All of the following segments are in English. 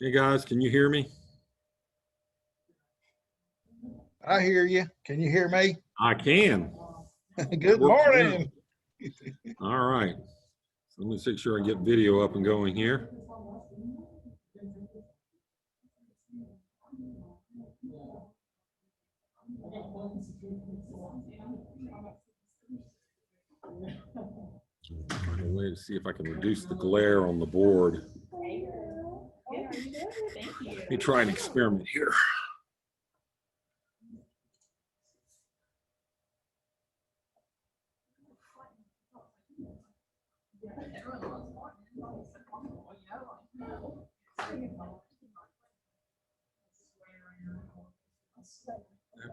Hey guys, can you hear me? I hear you. Can you hear me? I can. Good morning. All right. So let me make sure I get video up and going here. I'm gonna wait to see if I can reduce the glare on the board. Let me try an experiment here.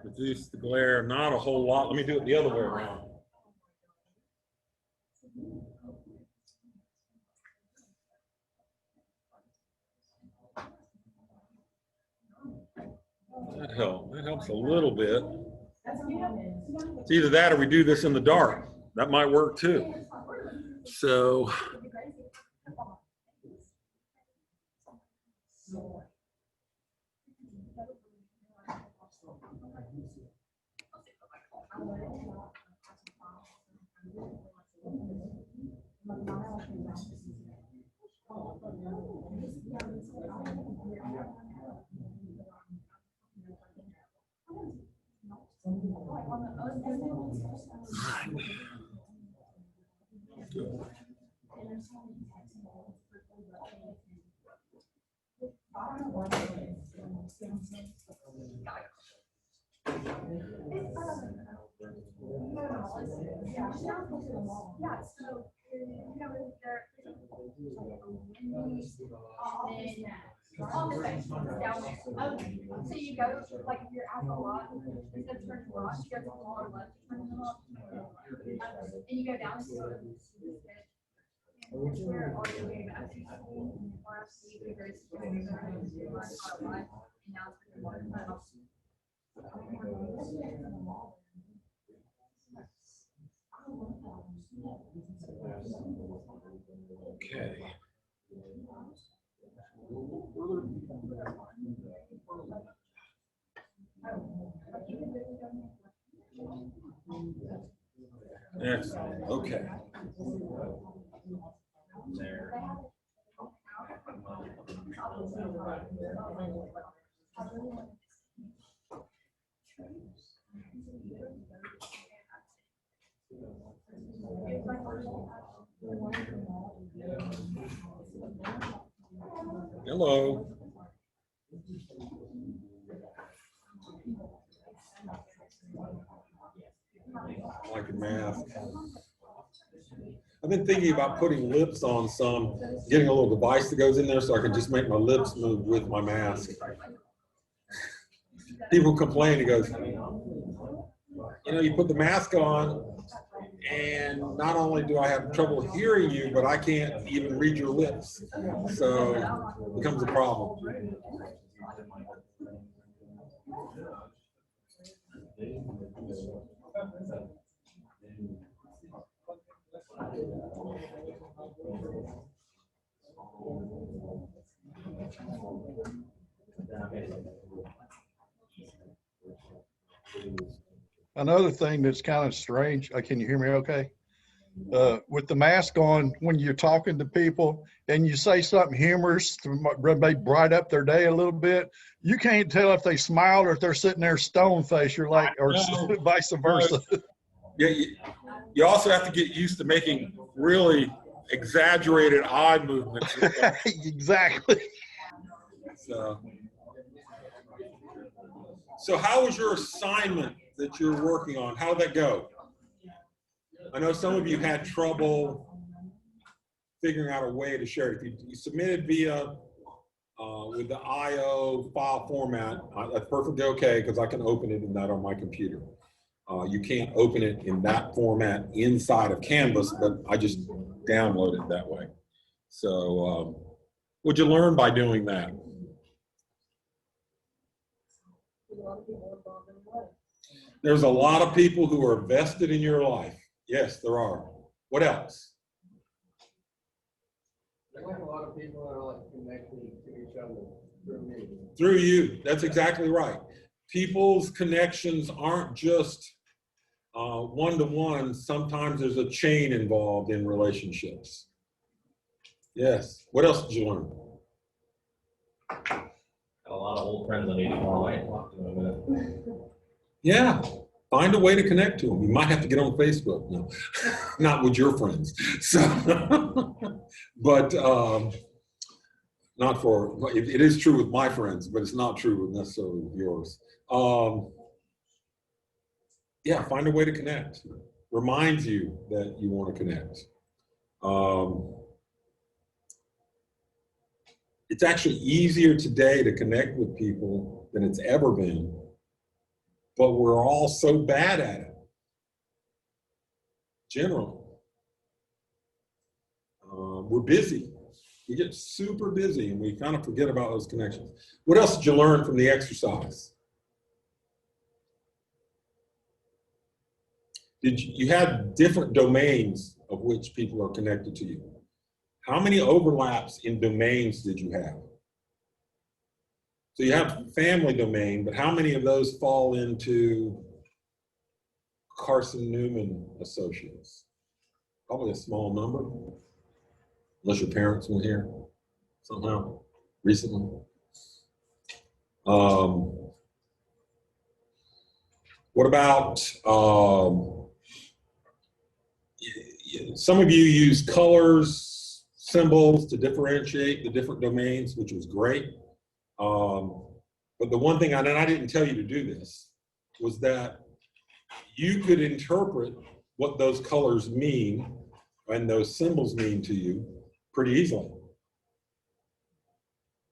Reduce the glare, not a whole lot. Let me do it the other way around. That helps. That helps a little bit. It's either that or we do this in the dark. That might work too. So So you go, like, if you're out a lot, instead of turning left, you go to the far left, turn left, and you go down to this bit. And it's where all your way back to school, or RFC, we very security, and now it's the water. okay. Excellent. Okay. Hello. I like your mask. I've been thinking about putting lips on some, getting a little device that goes in there so I can just make my lips move with my mask. People complain, he goes, you know, you put the mask on and not only do I have trouble hearing you, but I can't even read your lips. So it becomes a problem. Another thing that's kind of strange, can you hear me okay? With the mask on, when you're talking to people and you say something humorous to maybe bright up their day a little bit, you can't tell if they smile or if they're sitting there stone face. You're like, or vice versa. Yeah, you also have to get used to making really exaggerated eye movements. Exactly. So how was your assignment that you're working on? How'd that go? I know some of you had trouble figuring out a way to share it. If you submitted via with the IO file format, that's perfectly okay because I can open it in that on my computer. You can't open it in that format inside of Canvas, but I just download it that way. So what'd you learn by doing that? There's a lot of people who are vested in your life. Yes, there are. What else? I like a lot of people that are like connected to each other through me. Through you. That's exactly right. People's connections aren't just one-to-one. Sometimes there's a chain involved in relationships. Yes. What else did you learn? Got a lot of old friends I need to call. I ain't talked to them in a minute. Yeah. Find a way to connect to them. You might have to get on Facebook. No, not with your friends. So, but not for, it is true with my friends, but it's not true with necessarily with yours. Yeah, find a way to connect. Reminds you that you want to connect. It's actually easier today to connect with people than it's ever been, but we're all so bad at it, generally. We're busy. We get super busy and we kind of forget about those connections. What else did you learn from the exercise? You had different domains of which people are connected to you. How many overlaps in domains did you have? So you have family domain, but how many of those fall into Carson Newman Associates? Probably a small number, unless your parents were here somehow recently. What about, some of you use colors, symbols to differentiate the different domains, which was great. But the one thing, and I didn't tell you to do this, was that you could interpret what those colors mean and those symbols mean to you pretty easily.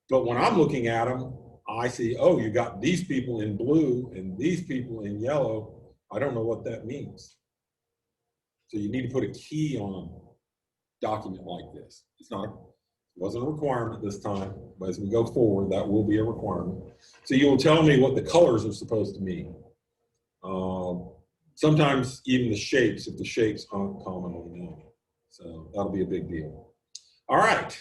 But when I'm looking at them, I see, oh, you got these people in blue and these people in yellow. I don't know what that means. So you need to put a key on a document like this. It wasn't a requirement this time, but as we go forward, that will be a requirement. So you'll tell me what the colors are supposed to mean. Sometimes even the shapes, if the shapes aren't commonly known. So that'll be a big deal. All right,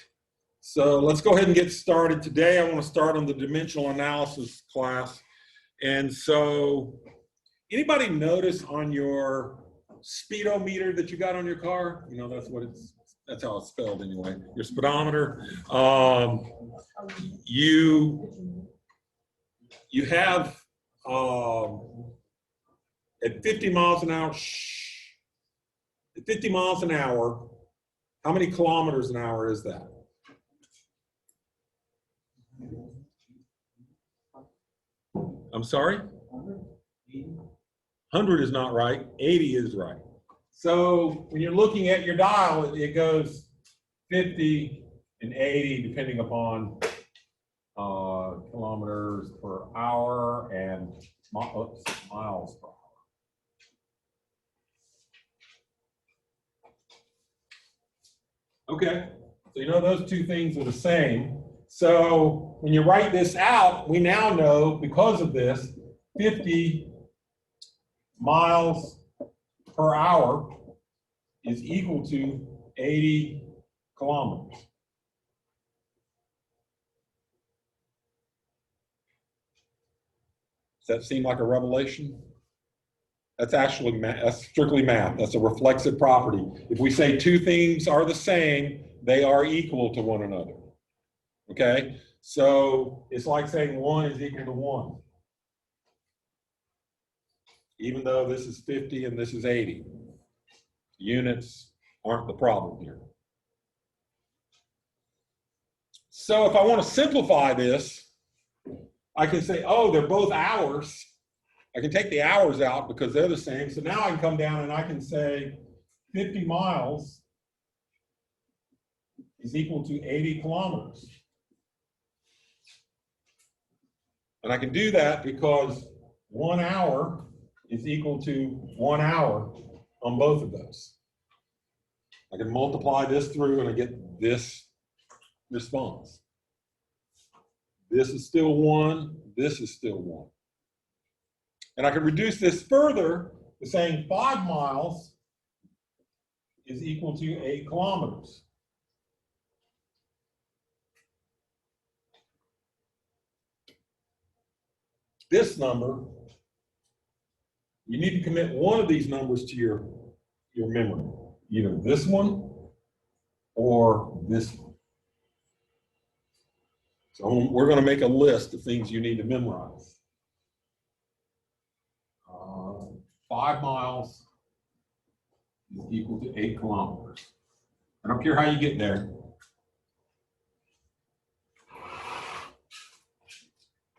so let's go ahead and get started. Today I want to start on the dimensional analysis class. And so anybody notice on your speedometer that you got on your car? You know, that's how it's spelled anyway. Your speedometer. You have at 50 miles an hour, at 50 miles an hour, how many kilometers an hour is that? I'm sorry? 100 is not right, 80 is right. So when you're looking at your dial, it goes 50 and 80 depending upon kilometers per hour and miles per hour. Okay, so you know those two things are the same. So when you write this out, we now know, because of this, 50 miles per hour is equal to 80 kilometers. Does that seem like a revelation? That's actually that's strictly math. That's a reflexive property. If we say two things are the same, they are equal to one another. Okay? So it's like saying 1 is equal to 1. Even though this is 50 and this is 80. Units aren't the problem here. So if I want to simplify this, I can say, oh, they're both hours. I can take the hours out because they're the same. So now I can come down and I can say 50 miles is equal to 80 kilometers. And I can do that because 1 hour is equal to 1 hour on both of those. I can multiply this through and I get this response. This is still 1, this is still 1. And I can reduce this further to saying 5 miles is equal to 8 kilometers. this number, you need to commit one of these numbers to your memory, either this one or this one. So we're going to make a list of things you need to memorize. 5 miles is equal to 8 kilometers. I don't care how you get there.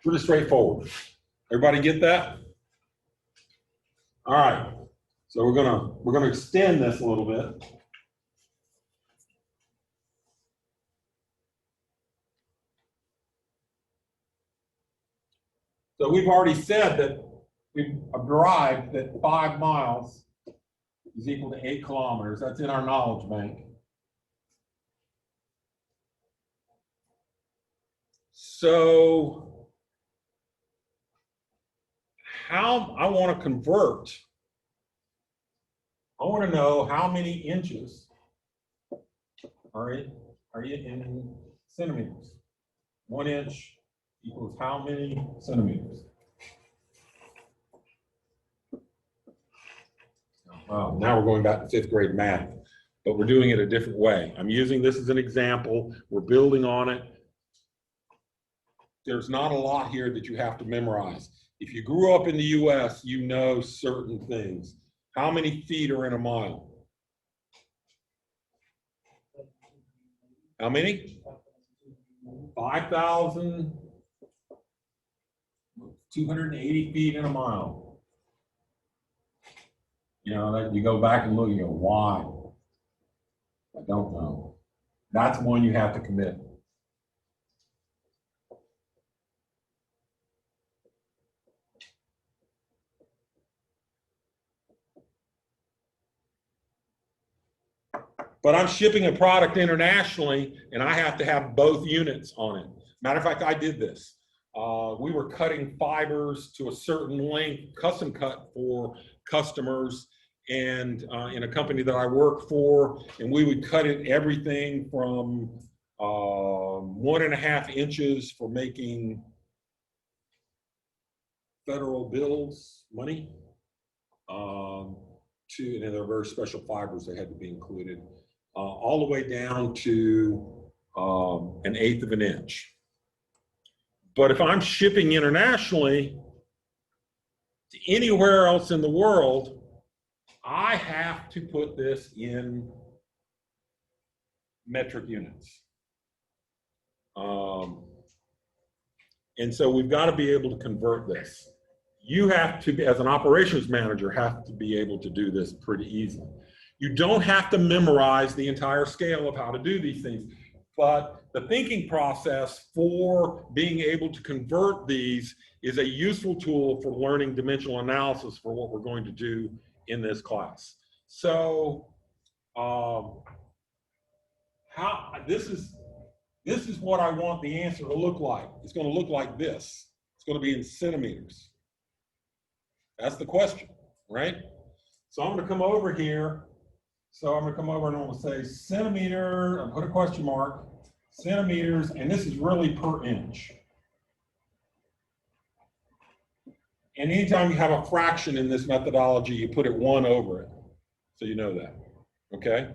Pretty straightforward. Everybody get that? All right. So we're gonna extend this a little bit. So we've already said that we've derived that 5 miles is equal to 8 kilometers. That's in our knowledge bank. So how I want to convert, I want to know how many inches are in centimeters. 1 inch equals how many centimeters? Wow, now we're going back to 5th grade math, but we're doing it a different way. I'm using this as an example. We're building on it. There's not a lot here that you have to memorize. If you grew up in the US, you know certain things. How many feet are in a mile? How many? 5,280 feet in a mile. You know, that you go back and look, you go, why? I don't know. That's one you have to commit. But I'm shipping a product internationally, and I have to have both units on it. Matter of fact, I did this. We were cutting fibers to a certain length, custom cut for customers, and in a company that I work for, and we would cut it everything from 1.5 inches for making federal bills, money, and there are very special fibers that had to be included, all the way down to 1/8 of an inch. But if I'm shipping internationally to anywhere else in the world, I have to put this in metric units. And so we've got to be able to convert this. You have to, as an operations manager, have to be able to do this pretty easily. You don't have to memorize the entire scale of how to do these things, but the thinking process for being able to convert these is a useful tool for learning dimensional analysis for what we're going to do in this class. So this is what I want the answer to look like. It's going to look like this. It's going to be in centimeters. That's the question, right? So I'm going to come over here. So I'm going to come over and I'm going to say centimeter, I'll put a question mark, centimeters, and this is really per inch. And anytime you have a fraction in this methodology, you put it 1 over it. So you know that, okay?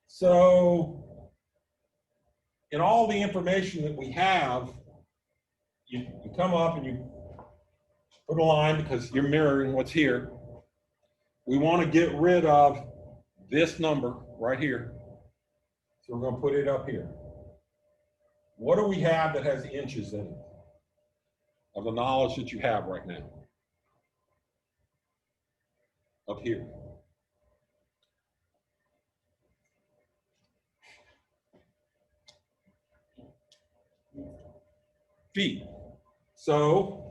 So in all the information that we have, you come up and you put a line because you're mirroring what's here. We want to get rid of this number right here. So we're going to put it up here. What do we have that has inches in it of the knowledge that you have right now? Up here. Feet. So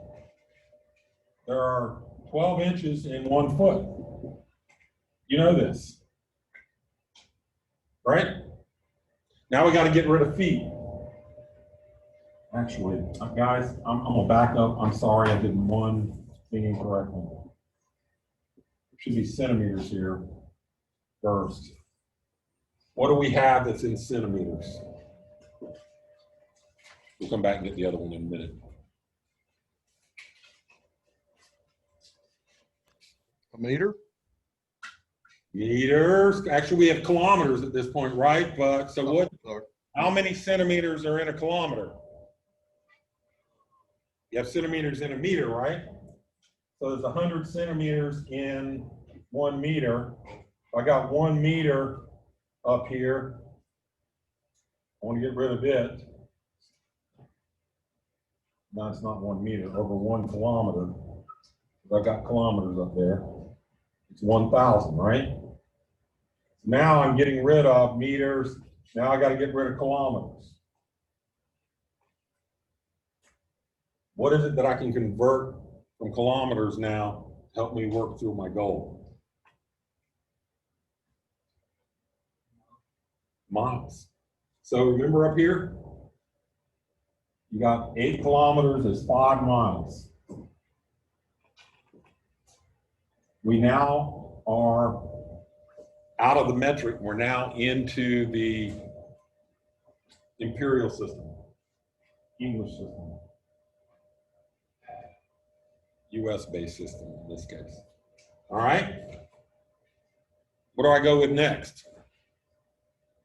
there are 12 inches in 1 foot. You know this, right? Now we got to get rid of feet. Actually, guys, I'm gonna back up. I'm sorry, I did one thing incorrectly. It should be centimeters here first. What do we have that's in centimeters? We'll come back and get the other one in a minute. A meter? Meters, actually we have kilometers at this point, right? But so what, Sorry. how many centimeters are in a kilometer? You have centimeters in a meter, right? So there's 100 centimeters in 1 meter. I got 1 meter up here. I want to get rid of it. No, it's not 1 meter, over 1 kilometer. I got kilometers up there. It's 1,000, right? Now I'm getting rid of meters. Now I got to get rid of kilometers. What is it that I can convert from kilometers now to help me work through my goal? Miles. So remember up here, you got 8 kilometers is 5 miles. We now are out of the metric. We're now into the imperial system, English system, US-based system in this case. All right. What do I go with next?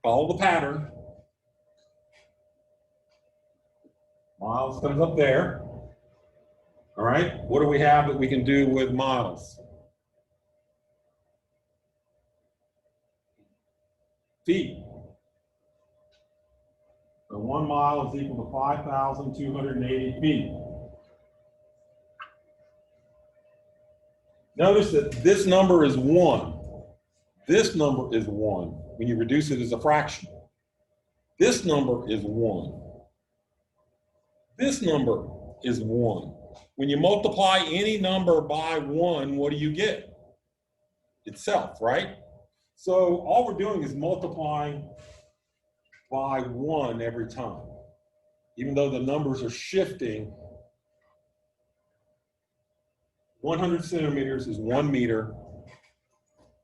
Follow the pattern. Miles comes up there. All right. What do we have that we can do with miles? Feet. So 1 mile is equal to 5,280 feet. Notice that this number is 1. This number is 1 when you reduce it as a fraction. This number is 1. This number is 1. When you multiply any number by 1, what do you get? Itself, right? So all we're doing is multiplying by 1 every time. Even though the numbers are shifting, 100 centimeters is 1 meter.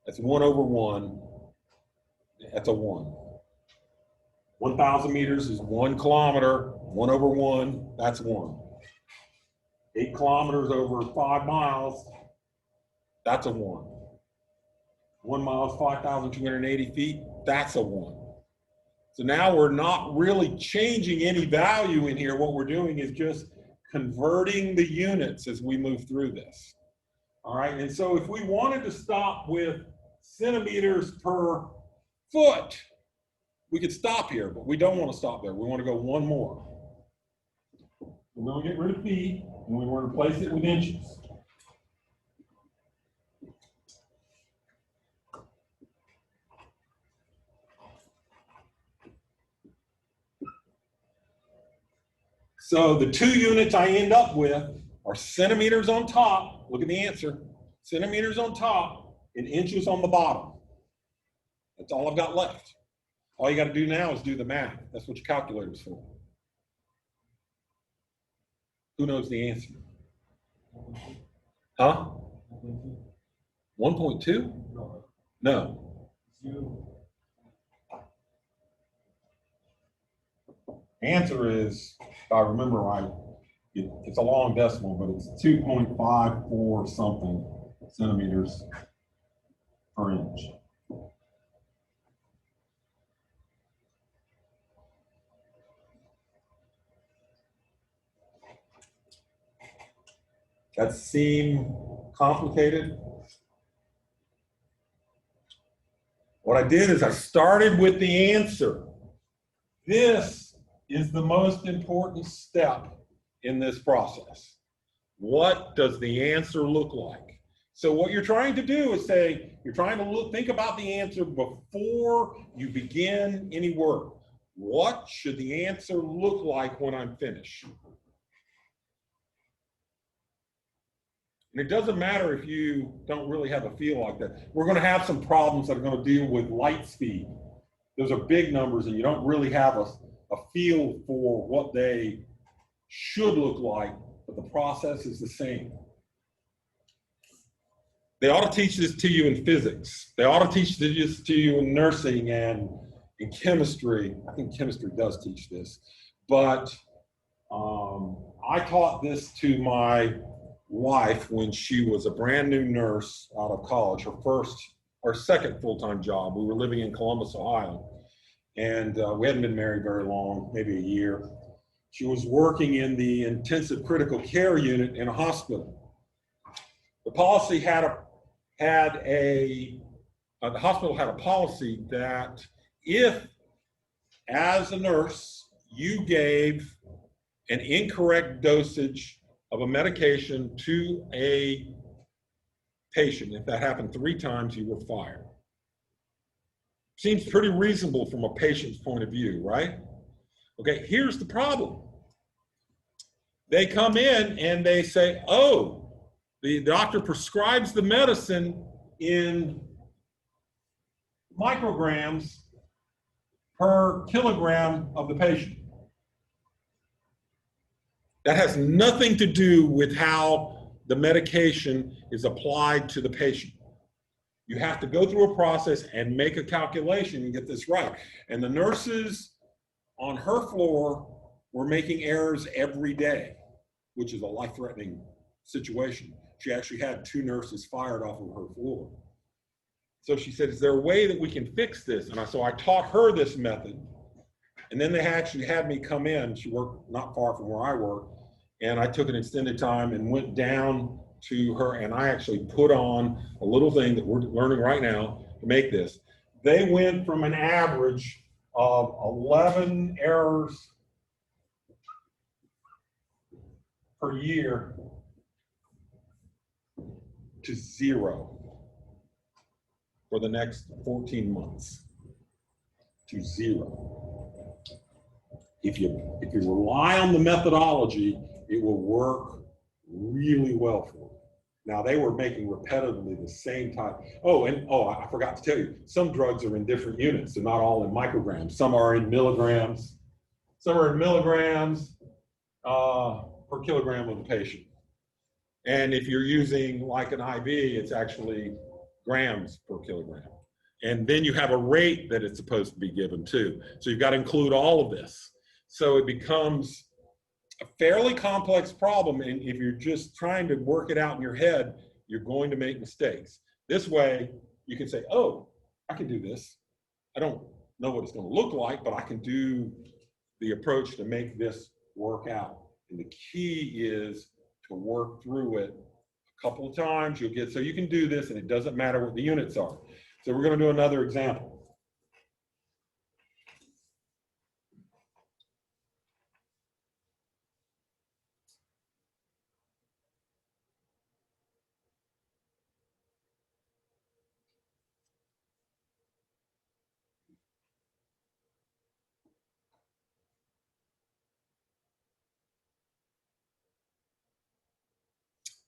That's 1 over 1. That's a 1. 1,000 meters is 1 kilometer. 1 over 1, that's 1. 8 kilometers over 5 miles, that's a 1. 1 mile is 5,280 feet, that's a 1. So now we're not really changing any value in here. What we're doing is just converting the units as we move through this. All right, and so if we wanted to stop with centimeters per foot, we could stop here, but we don't want to stop there. We want to go one more. We're going to get rid of feet, and we want to replace it with inches. So the 2 units I end up with are centimeters on top. Look at the answer. Centimeters on top and inches on the bottom. That's all I've got left. All you got to do now is do the math. That's what your calculator's for. Who knows the answer? Huh? 1.2? No. Answer is, if I remember right, it's a long decimal, but it's 2.54 something centimeters per inch. That seem complicated? What I did is I started with the answer. This is the most important step in this process. What does the answer look like? So what you're trying to do is say, you're trying to think about the answer before you begin any work. What should the answer look like when I'm finished? And it doesn't matter if you don't really have a feel like that. We're going to have some problems that are going to deal with light speed. Those are big numbers, and you don't really have a feel for what they should look like, but the process is the same. They ought to teach this to you in physics. They ought to teach this to you in nursing and in chemistry. I think chemistry does teach this. But I taught this to my wife when she was a brand new nurse out of college, her second full-time job. We were living in Columbus, Ohio, and we hadn't been married very long, maybe a year. She was working in the intensive critical care unit in a hospital. The policy the hospital had a policy that if, as a nurse, you gave an incorrect dosage of a medication to a patient, if that happened 3 times, you were fired. Seems pretty reasonable from a patient's point of view, right? Okay, here's the problem. They come in and they say, oh, the doctor prescribes the medicine in micrograms per kilogram of the patient. That has nothing to do with how the medication is applied to the patient. You have to go through a process and make a calculation and get this right. And the nurses on her floor were making errors every day, which is a life-threatening situation. She actually had 2 nurses fired off of her floor. So she said, is there a way that we can fix this? And so I taught her this method. And then they actually had me come in. She worked not far from where I work. And I took an extended time and went down to her, and I actually put on a little thing that we're learning right now to make this. They went from an average of 11 errors per year to 0 for the next 14 months. To 0. If you rely on the methodology, it will work really well for you. Now, they were making repetitively the same type. I forgot to tell you, some drugs are in different units. They're not all in micrograms. Some are in milligrams. Some are in milligrams per kilogram of the patient. And if you're using like an IV, it's actually grams per kilogram. And then you have a rate that it's supposed to be given too. So you've got to include all of this. So it becomes a fairly complex problem, and if you're just trying to work it out in your head, you're going to make mistakes. This way, you can say, oh, I can do this. I don't know what it's going to look like, but I can do the approach to make this work out. And the key is to work through it a couple of times. So you can do this, and it doesn't matter what the units are. So we're going to do another example.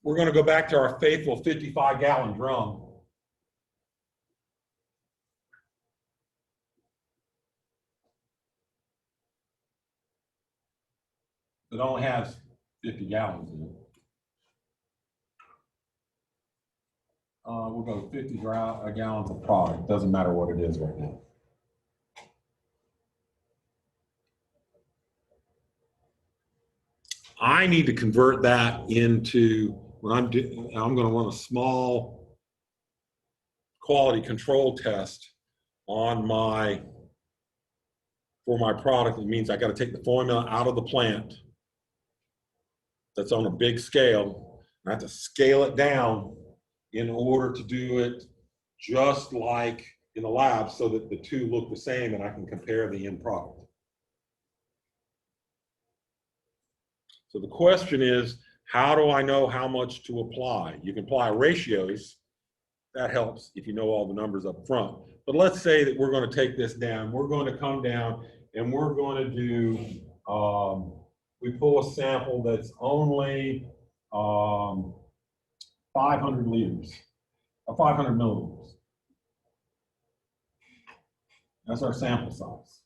We're going to go back to our faithful 55-gallon drum. It only has 50 gallons in it. We'll go 50 gallons of product. Doesn't matter what it is right now. I need to convert that into, when I'm going to run a small quality control test on for my product. It means I got to take the formula out of the plant. That's on a big scale. I have to scale it down in order to do it just like in the lab so that the two look the same and I can compare the end product. So the question is, how do I know how much to apply? You can apply ratios. That helps if you know all the numbers up front. But let's say that we're going to take this down. We're going to come down and we're going to do, we pull a sample that's only 500 liters, or 500 milliliters. That's our sample size.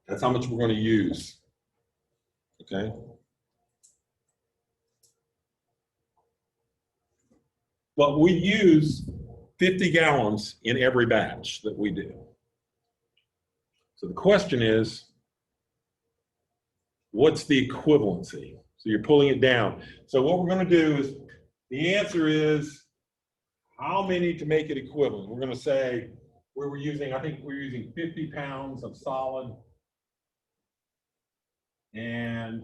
That's how much we're going to use, okay? But we use 50 gallons in every batch that we do. So the question is, what's the equivalency? So you're pulling it down. So what we're going to do is, the answer is how many to make it equivalent. We're going to say we were using, I think we're using 50 pounds of solid, and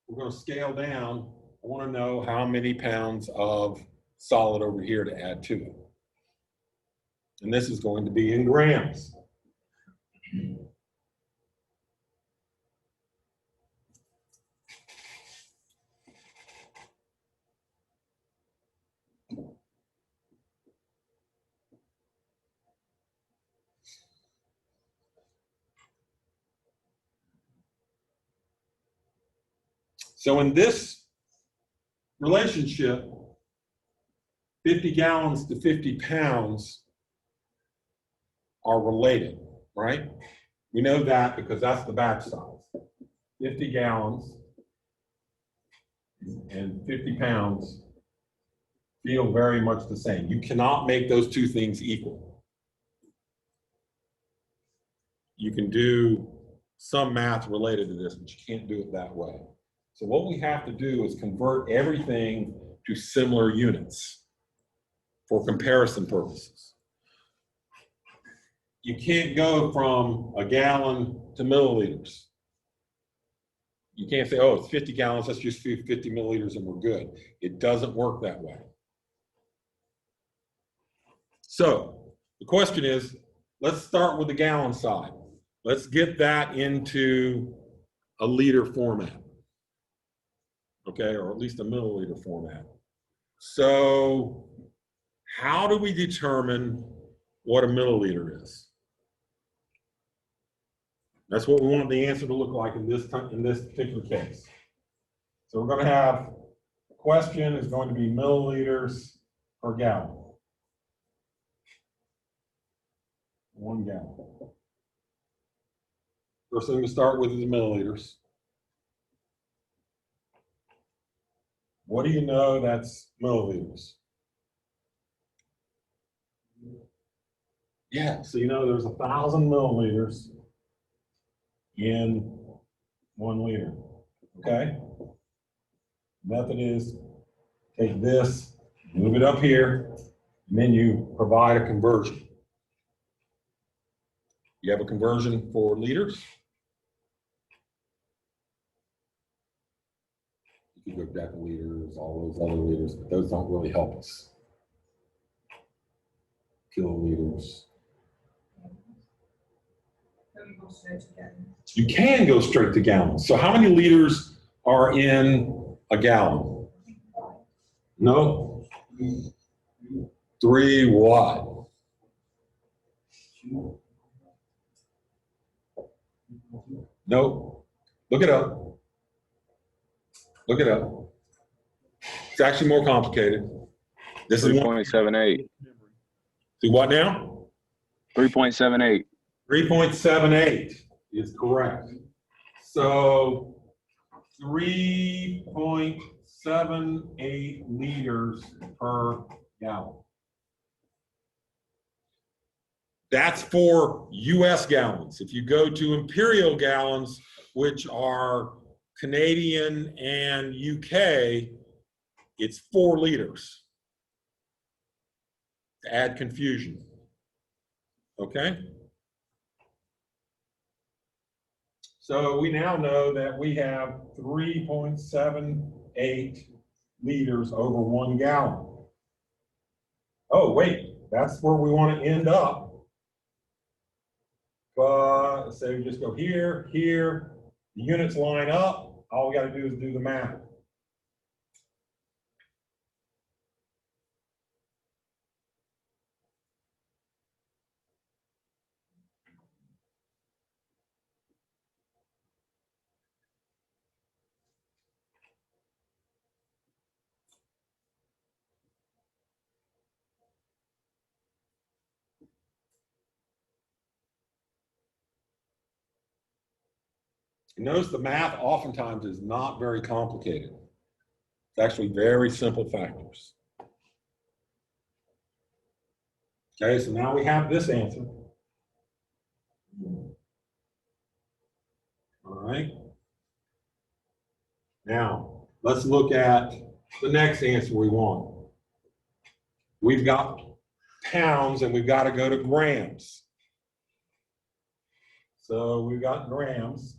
we're going to scale down. I want to know how many pounds of solid over here to add to it. And this is going to be in grams. So in this relationship, 50 gallons to 50 pounds are related, right? We know that because that's the batch size. 50 gallons and 50 pounds feel very much the same. You cannot make those two things equal. You can do some math related to this, but you can't do it that way. So what we have to do is convert everything to similar units for comparison purposes. You can't go from a gallon to milliliters. You can't say, oh, it's 50 gallons, let's just do 50 milliliters and we're good. It doesn't work that way. So the question is, let's start with the gallon side. Let's get that into a liter format, okay, or at least a milliliter format. So how do we determine what a milliliter is? That's what we want the answer to look like in this particular case. So we're going to have, the question is going to be milliliters per gallon. 1 gallon. First thing to start with is milliliters. What do you know that's milliliters? Yeah, so you know there's 1,000 milliliters in 1 liter, okay? Method is take this, move it up here, and then you provide a conversion. You have a conversion for liters? You could go deciliters, all those other liters, but those don't really help us. Kiloliters. You can go straight to gallons. So how many liters are in a gallon? No? 3 what? Nope. Look it up. Look it up. It's actually more complicated. This is 3.78. See what now? 3.78. 3.78 is correct. So 3.78 liters per gallon. That's for US gallons. If you go to imperial gallons, which are Canadian and UK, it's 4 liters. To add confusion. Okay? So we now know that we have 3.78 liters over 1 gallon. Oh, wait, that's where we want to end up. But let's say we just go here, here, the units line up. All we got to do is do the math. Notice the math oftentimes is not very complicated. It's actually very simple factors. Okay, so now we have this answer. All right. Now, let's look at the next answer we want. We've got pounds and we've got to go to grams. So we've got grams,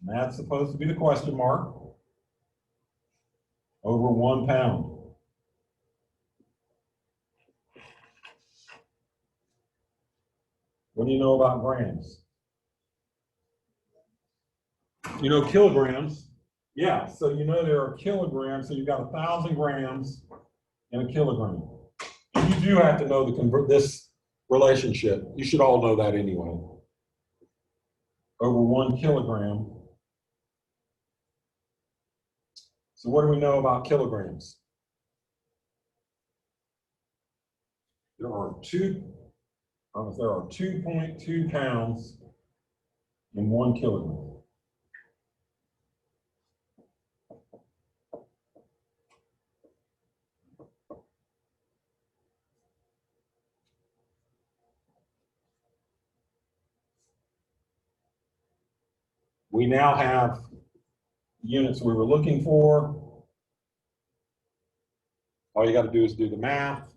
and that's supposed to be the question mark, over 1 pound. What do you know about grams? You know kilograms. Yeah, so you know there are kilograms, so you've got 1,000 grams in a kilogram. And you do have to know this relationship. You should all know that anyway. Over 1 kilogram. So what do we know about kilograms? There are 2.2 pounds in 1 kilogram. We now have units we were looking for. All you got to do is do the math.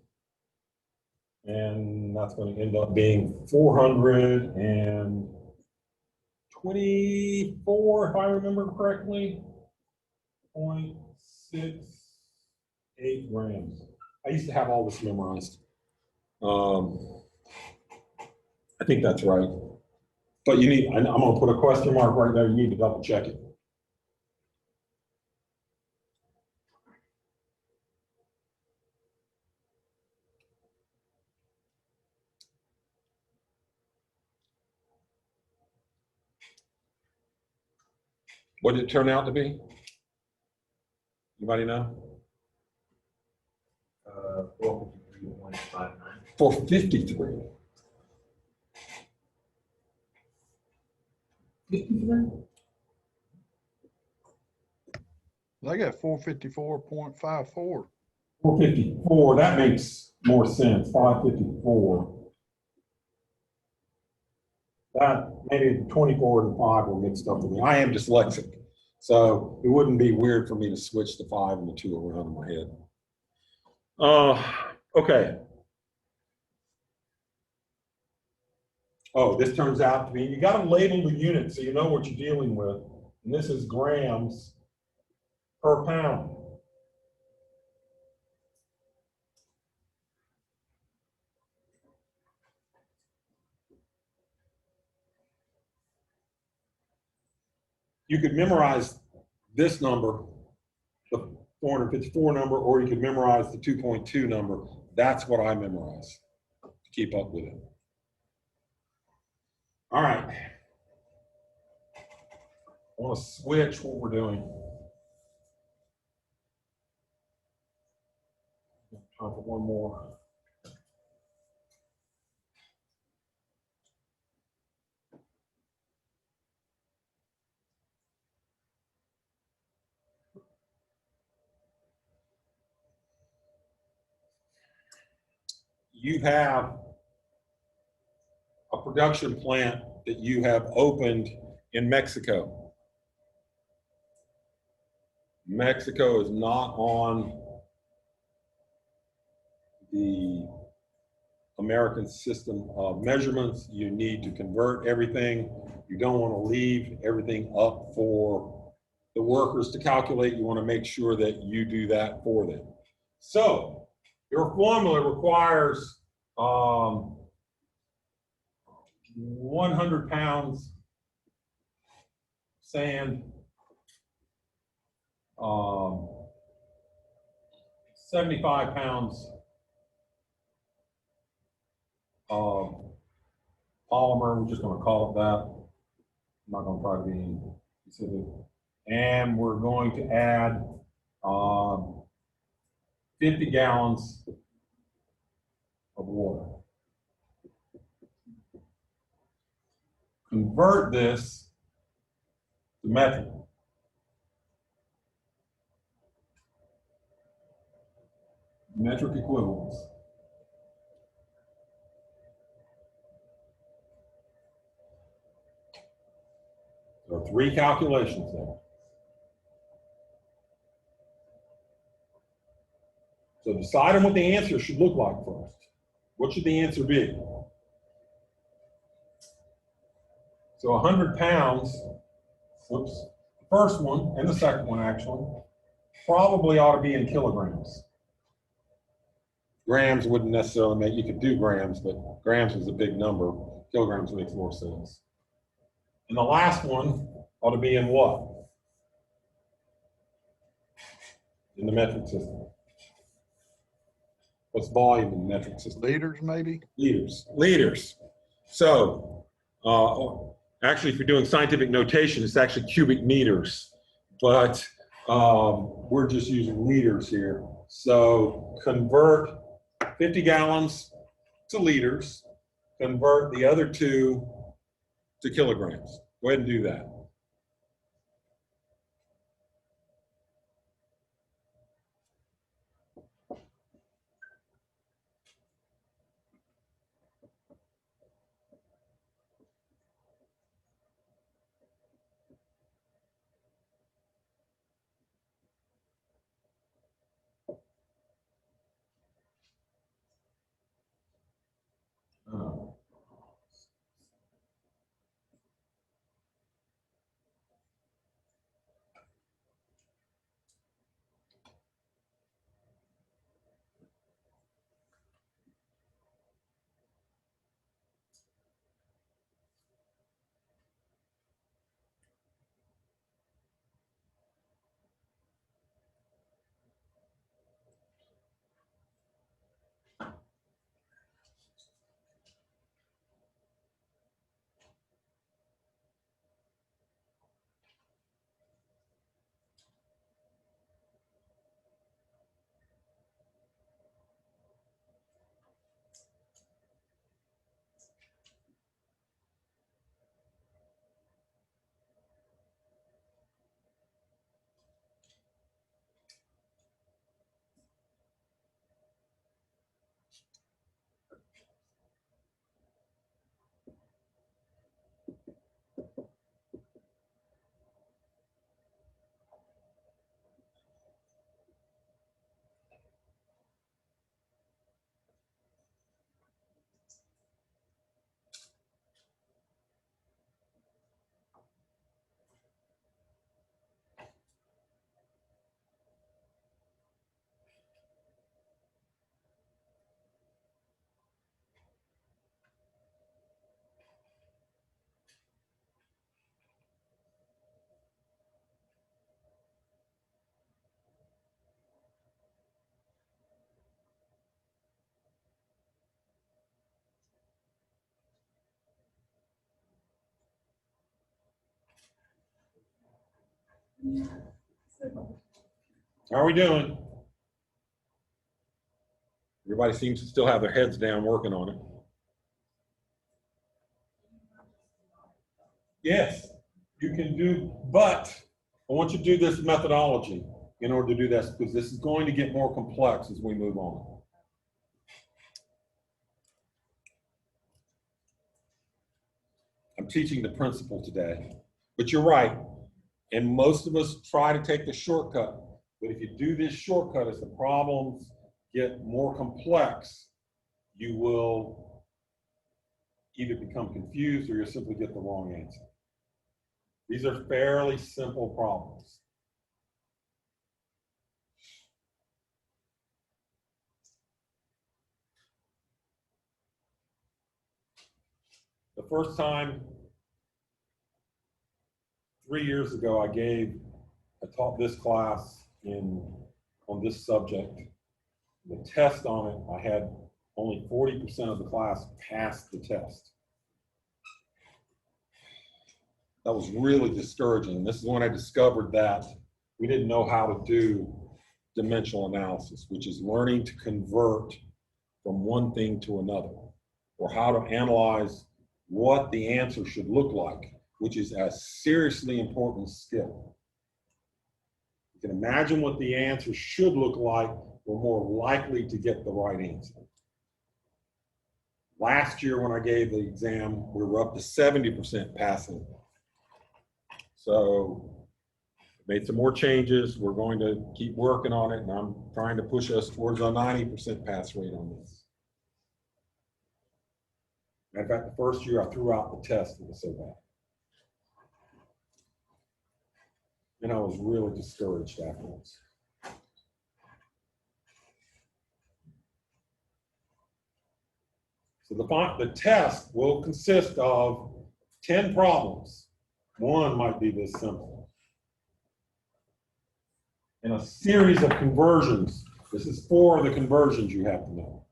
And that's going to end up being 424, if I remember correctly, 0.68 grams. I used to have all this memorized. I think that's right. But you need, I'm going to put a question mark right there. You need to double check it. What did it turn out to be? Anybody know? 453.59. 453. 53? I got 454.54. 454, that makes more sense, 554. That, maybe 24 and 5 were mixed up for me. I am dyslexic, so it wouldn't be weird for me to switch the 5 and the 2 around in my head. Okay. Oh, this turns out to be, you got to label the unit so you know what you're dealing with. And this is grams per pound. You could memorize this number, the 454 number, or you could memorize the 2.2 number. That's what I memorize to keep up with it. All right. I want to switch what we're doing. Time for one more. You have a production plant that you have opened in Mexico. Mexico is not on the American system of measurements. You need to convert everything. You don't want to leave everything up for the workers to calculate. You want to make sure that you do that for them. So your formula requires 100 pounds sand, 75 pounds of polymer. We're just going to call it that. I'm not going to try to be specific. And we're going to add 50 gallons of water. Convert this to metric. Metric equivalents. There are 3 calculations there. So decide on what the answer should look like first. What should the answer be? So 100 pounds, whoops, the first one and the second one actually, probably ought to be in kilograms. Grams wouldn't necessarily make, you could do grams, but grams is a big number. Kilograms makes more sense. And the last one ought to be in what? In the metric system. What's volume in the metric system? Liters, maybe? Liters. So, actually, if you're doing scientific notation, it's actually cubic meters, but we're just using liters here. So convert 50 gallons to liters, convert the other 2 to kilograms. Go ahead and do that. How are we doing? Everybody seems to still have their heads down working on it. Yes, you can do, but I want you to do this methodology in order to do this, because this is going to get more complex as we move on. I'm teaching the principle today, but you're right. And most of us try to take the shortcut. But if you do this shortcut, as the problems get more complex, you will either become confused or you'll simply get the wrong answer. These are fairly simple problems. The first time, 3 years ago, I taught this class on this subject. The test on it, I had only 40% of the class pass the test. That was really discouraging. This is when I discovered that we didn't know how to do dimensional analysis, which is learning to convert from one thing to another, or how to analyze what the answer should look like, which is a seriously important skill. You can imagine what the answer should look like, we're more likely to get the right answer. Last year when I gave the exam, we were up to 70% passing. So made some more changes. We're going to keep working on it, and I'm trying to push us towards a 90% pass rate on this. Matter of fact, the first year I threw out the test, it was so bad. And I was really discouraged afterwards. So the test will consist of 10 problems. One might be this simple. And a series of conversions. This is 4 of the conversions you have to know.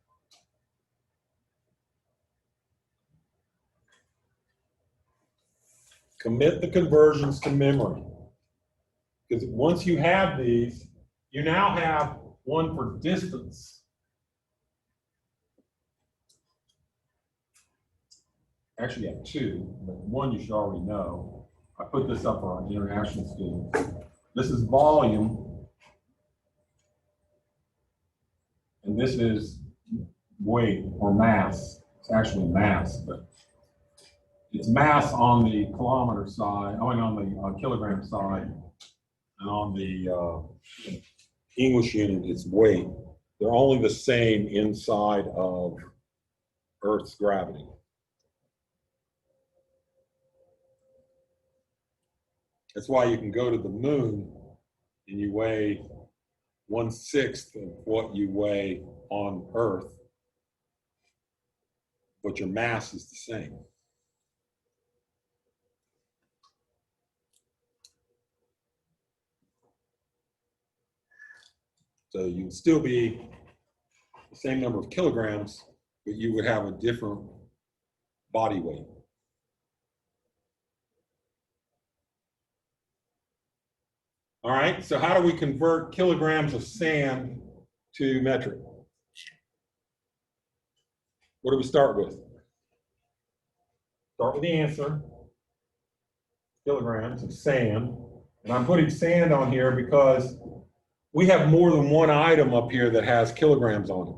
Commit the conversions to memory. Because once you have these, you now have one for distance. Actually, you have 2, but one you should already know. I put this up for our international students. This is volume, and this is weight or mass. It's actually mass, but it's mass on the kilometer side, on the kilogram side, and on the English unit, it's weight. They're only the same inside of Earth's gravity. That's why you can go to the moon and you weigh 1/6 of what you weigh on Earth, but your mass is the same. So you'd still be the same number of kilograms, but you would have a different body weight. All right, so how do we convert kilograms of sand to metric? What do we start with? Start with the answer, kilograms of sand. And I'm putting sand on here because we have more than one item up here that has kilograms on it.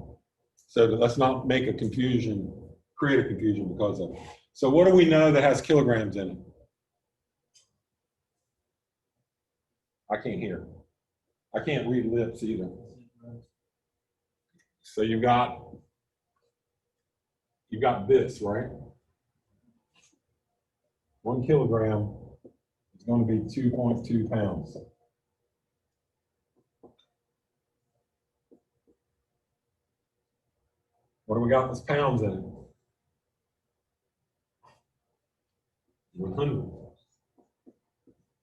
So let's not make a confusion, create a confusion because of it. So what do we know that has kilograms in it? I can't hear. I can't read lips either. So you've got this, right? 1 kilogram is going to be 2.2 pounds. What do we got that's pounds in it? 100.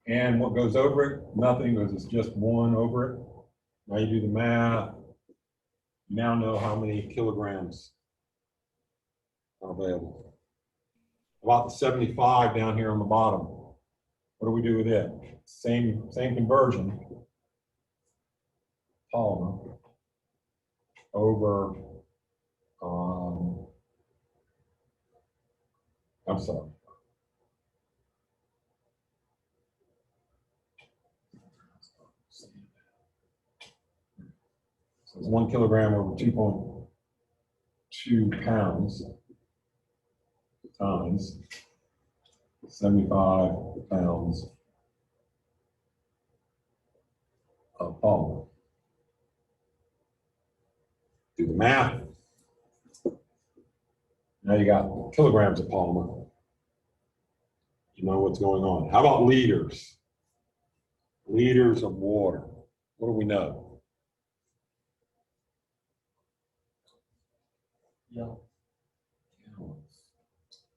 And what goes over it? Nothing, because it's just 1 over it. Now you do the math. You now know how many kilograms are available. About the 75 down here on the bottom. What do we do with it? Same conversion. Polymer over, I'm sorry. So it's 1 kilogram over 2.2 pounds times 75 pounds of polymer. Do the math. Now you got kilograms of polymer. You know what's going on. How about liters? Liters of water. What do we know?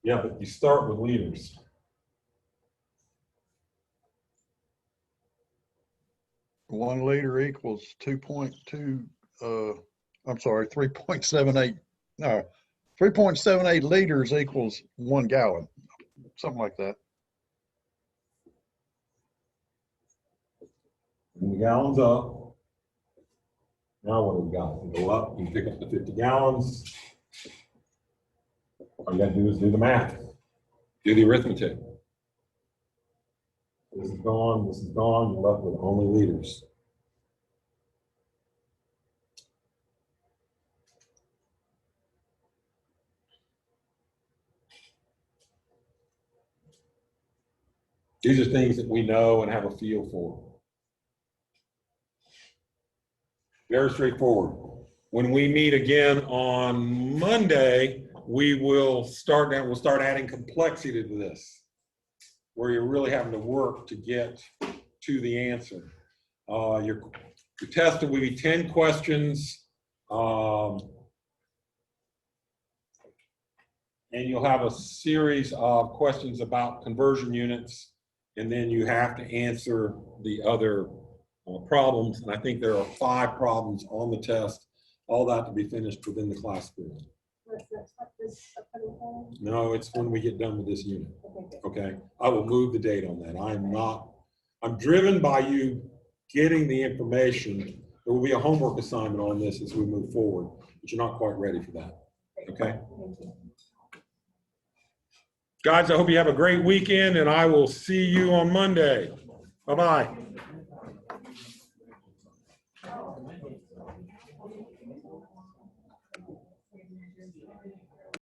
Yeah, but you start with liters. One liter equals 2.2, I'm sorry, 3.78, no, 3.78 liters equals 1 gallon, something like that. And the gallons up. Now what do we got? We go up, you pick up the 50 gallons. All you gotta do is do the math. Do the arithmetic. This is gone, you're left with only liters. These are things that we know and have a feel for. Very straightforward. When we meet again on Monday, we'll start adding complexity to this, where you're really having to work to get to the answer. Your test will be 10 questions, and you'll have a series of questions about conversion units, and then you have to answer the other problems. And I think there are 5 problems on the test, all that to be finished within the class period. No, it's when we get done with this unit. Okay, I will move the date on that. I'm driven by you getting the information. There will be a homework assignment on this as we move forward, but you're not quite ready for that. Okay? Guys, I hope you have a great weekend, and I will see you on Monday. Bye-bye.